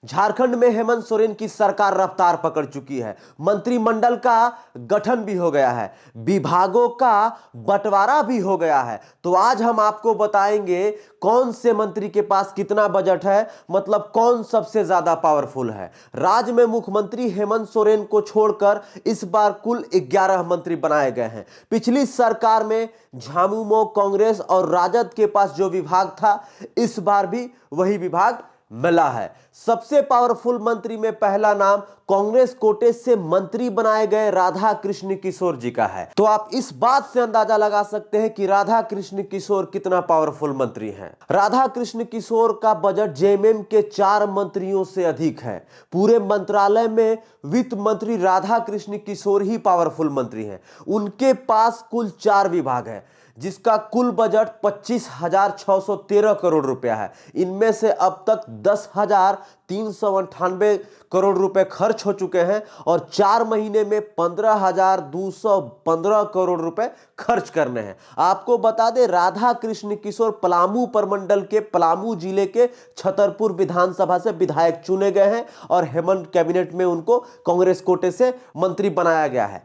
झारखंड में हेमंत सोरेन की सरकार रफ्तार पकड़ चुकी है। मंत्रिमंडल का गठन भी हो गया है, विभागों का बंटवारा भी हो गया है। तो आज हम आपको बताएंगे कौन से मंत्री के पास कितना बजट है, मतलब कौन सबसे ज्यादा पावरफुल है। राज्य में मुख्यमंत्री हेमंत सोरेन को छोड़कर इस बार कुल 11 मंत्री बनाए गए हैं। पिछली सरकार में झामुमो, कांग्रेस और राजद के पास जो विभाग था, इस बार भी वही विभाग मिला है। सबसे पावरफुल मंत्री में पहला नाम कांग्रेस कोटे से मंत्री बनाए गए राधा कृष्ण किशोर जी का है। तो आप इस बात से अंदाजा लगा सकते हैं कि राधा कृष्ण किशोर कितना पावरफुल मंत्री हैं। राधा कृष्ण किशोर का बजट जेएमएम के 4 मंत्रियों से अधिक है। पूरे मंत्रालय में वित्त मंत्री राधा कृष्ण किशोर ही पावरफुल मंत्री हैं। उनके पास कुल 4 विभाग है, जिसका कुल बजट 25,613 करोड़ रुपया है। इनमें से अब तक 10,398 करोड़ रुपए खर्च हो चुके हैं और 4 महीने में 15,215 करोड़ रुपए खर्च करने हैं। आपको बता दें, राधा कृष्ण किशोर पलामू प्रमंडल के पलामू जिले के छतरपुर विधानसभा से विधायक चुने गए हैं और हेमंत कैबिनेट में उनको कांग्रेस कोटे से मंत्री बनाया गया है।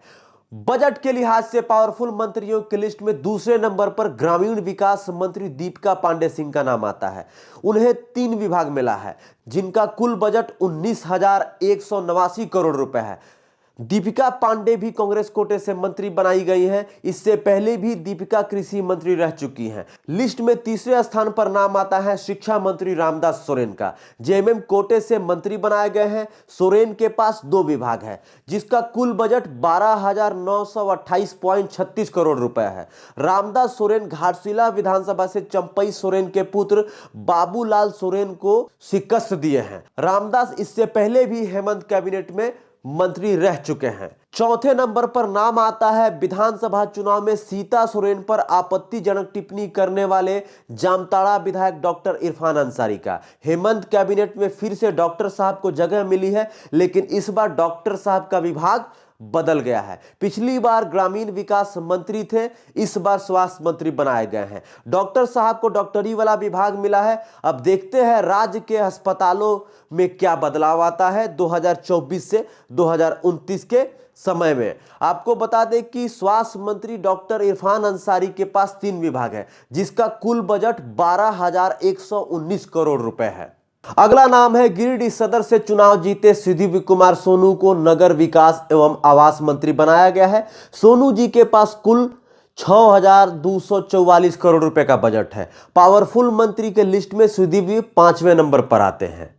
बजट के लिहाज से पावरफुल मंत्रियों की लिस्ट में दूसरे नंबर पर ग्रामीण विकास मंत्री दीपिका पांडे सिंह का नाम आता है। उन्हें 3 विभाग मिला है, जिनका कुल बजट 19,189 करोड़ रुपए है। दीपिका पांडे भी कांग्रेस कोटे से मंत्री बनाई गई हैं। इससे पहले भी दीपिका कृषि मंत्री रह चुकी हैं। लिस्ट में तीसरे स्थान पर नाम आता है शिक्षा मंत्री रामदास सोरेन का। जेएमएम कोटे से मंत्री बनाए गए हैं। सोरेन के पास 2 विभाग है, जिसका कुल बजट 12,928.36 करोड़ रुपए है। रामदास सोरेन घाटशिला विधानसभा से चंपई सोरेन के पुत्र बाबूलाल सोरेन को शिकस्त दिए हैं। रामदास इससे पहले भी हेमंत कैबिनेट में मंत्री रह चुके हैं। चौथे नंबर पर नाम आता है विधानसभा चुनाव में सीता सोरेन पर आपत्तिजनक टिप्पणी करने वाले जामताड़ा विधायक डॉक्टर इरफान अंसारी का। हेमंत कैबिनेट में फिर से डॉक्टर साहब को जगह मिली है, लेकिन इस बार डॉक्टर साहब का विभाग बदल गया है। पिछली बार ग्रामीण विकास मंत्री थे, इस बार स्वास्थ्य मंत्री बनाए गए हैं। डॉक्टर साहब को डॉक्टरी वाला विभाग मिला है। अब देखते हैं राज्य के अस्पतालों में क्या बदलाव आता है 2024 से 2029 के समय में। आपको बता दें कि स्वास्थ्य मंत्री डॉक्टर इरफान अंसारी के पास 3 विभाग है, जिसका कुल बजट 12,119 करोड़ रुपए है। अगला नाम है गिरिडीह सदर से चुनाव जीते सुदीप कुमार सोनू को नगर विकास एवं आवास मंत्री बनाया गया है। सोनू जी के पास कुल 6,244 करोड़ रुपए का बजट है। पावरफुल मंत्री के लिस्ट में सुदीप 5वें नंबर पर आते हैं।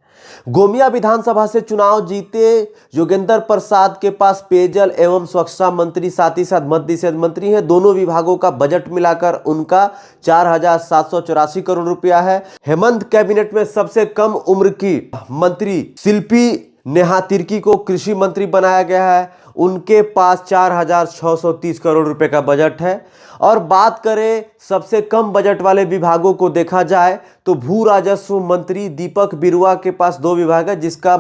गोमिया विधानसभा से चुनाव जीते योगेंद्र प्रसाद के पास पेयजल एवं स्वच्छता मंत्री साथ ही साथ मद्य निषेध मंत्री हैं। दोनों विभागों का बजट मिलाकर उनका 4,784 करोड़ रुपया है। हेमंत कैबिनेट में सबसे कम उम्र की मंत्री शिल्पी नेहा तिर्की को कृषि मंत्री बनाया गया है। उनके पास 4,630 करोड़ रुपए का बजट है। और बात करें सबसे कम बजट वाले विभागों को देखा जाए तो भू राजस्व मंत्री दीपक बिरुआ के पास 2 विभाग है, जिसका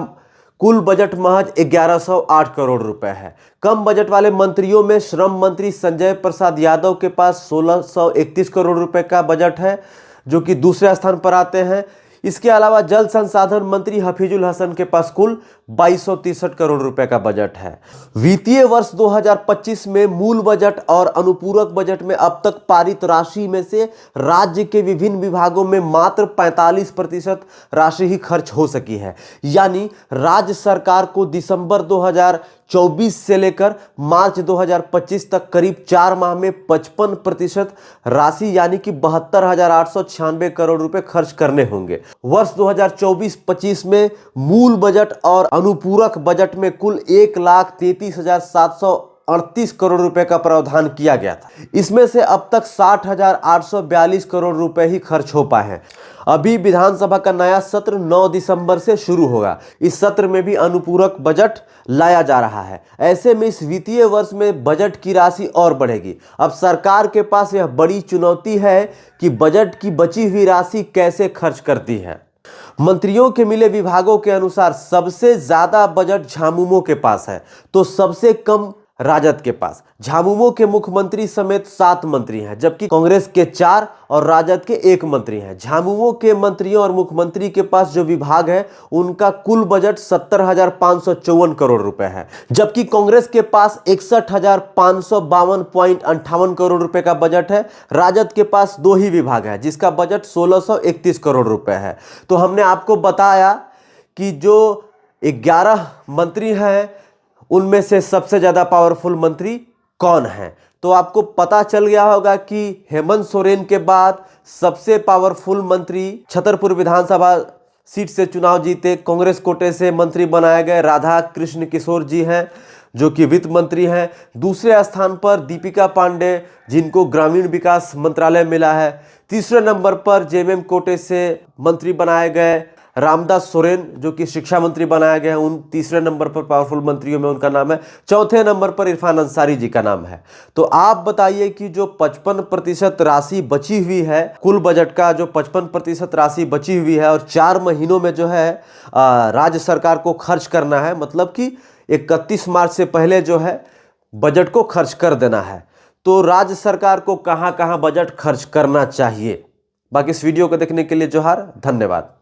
कुल बजट महज 1,108 करोड़ रुपए है। कम बजट वाले मंत्रियों में श्रम मंत्री संजय प्रसाद यादव के पास 1,631 करोड़ रुपए का बजट है, जो कि दूसरे स्थान पर आते हैं। इसके अलावा जल संसाधन मंत्री हफीजुल हसन के पास कुल 2,263 करोड़ रुपए का बजट है। वित्तीय वर्ष 2025 में मूल बजट और अनुपूरक बजट में अब तक पारित राशि में से राज्य के विभिन्न विभागों में मात्र 45% राशि ही खर्च हो सकी है। यानी राज्य सरकार को दिसंबर 2024 से लेकर मार्च 2025 तक करीब 4 माह में 55% राशि यानी कि 72,896 करोड़ रुपए खर्च करने होंगे। वर्ष 2024-25 में मूल बजट और अनुपूरक बजट में कुल 1,33,738 करोड़ रुपए का प्रावधान किया गया था। इसमें से अब तक 60,842 करोड़ रुपए ही खर्च हो पाए हैं। अभी विधानसभा का नया सत्र 9 दिसंबर से शुरू होगा। इस सत्र में भी अनुपूरक बजट लाया जा रहा है। ऐसे में इस वित्तीय वर्ष में बजट की राशि और बढ़ेगी। अब सरकार के पास यह बड़ी चुनौती है कि बजट की बची हुई राशि कैसे खर्च करती है। मंत्रियों के मिले विभागों के अनुसार सबसे ज्यादा बजट झामुमो के पास है, तो सबसे कम राजद के पास झामुमो के मुख्यमंत्री समेत 7 मंत्री हैं, जबकि कांग्रेस के 4 और राजद के 1 मंत्री हैं। झामुमो के मंत्रियों और मुख्यमंत्री के पास जो विभाग है उनका कुल बजट 70,554 करोड़ रुपए है, जबकि कांग्रेस के पास 61,552.58 करोड़ रुपए का बजट है। राजद के पास 2 ही विभाग है जिसका बजट 1,631 करोड़ रुपए है। तो हमने आपको बताया कि जो 11 मंत्री हैं उनमें से सबसे ज्यादा पावरफुल मंत्री कौन है। तो आपको पता चल गया होगा कि हेमंत सोरेन के बाद सबसे पावरफुल मंत्री छतरपुर विधानसभा सीट से चुनाव जीते कांग्रेस कोटे से मंत्री बनाए गए राधा कृष्ण किशोर जी हैं, जो कि वित्त मंत्री हैं। दूसरे स्थान पर दीपिका पांडे, जिनको ग्रामीण विकास मंत्रालय मिला है। तीसरे नंबर पर जेएमएम कोटे से मंत्री बनाए गए रामदास सोरेन, जो कि शिक्षा मंत्री बनाया गया है। उन तीसरे नंबर पर पावरफुल मंत्रियों में उनका नाम है। चौथे नंबर पर इरफान अंसारी जी का नाम है। तो आप बताइए कि जो 55% राशि बची हुई है, कुल बजट का जो 55% राशि बची हुई है और 4 महीनों में जो है राज्य सरकार को खर्च करना है, मतलब कि 31 मार्च से पहले जो है बजट को खर्च कर देना है। तो राज्य सरकार को कहां कहां बजट खर्च करना चाहिए। बाकी इस वीडियो को देखने के लिए जोहार, धन्यवाद।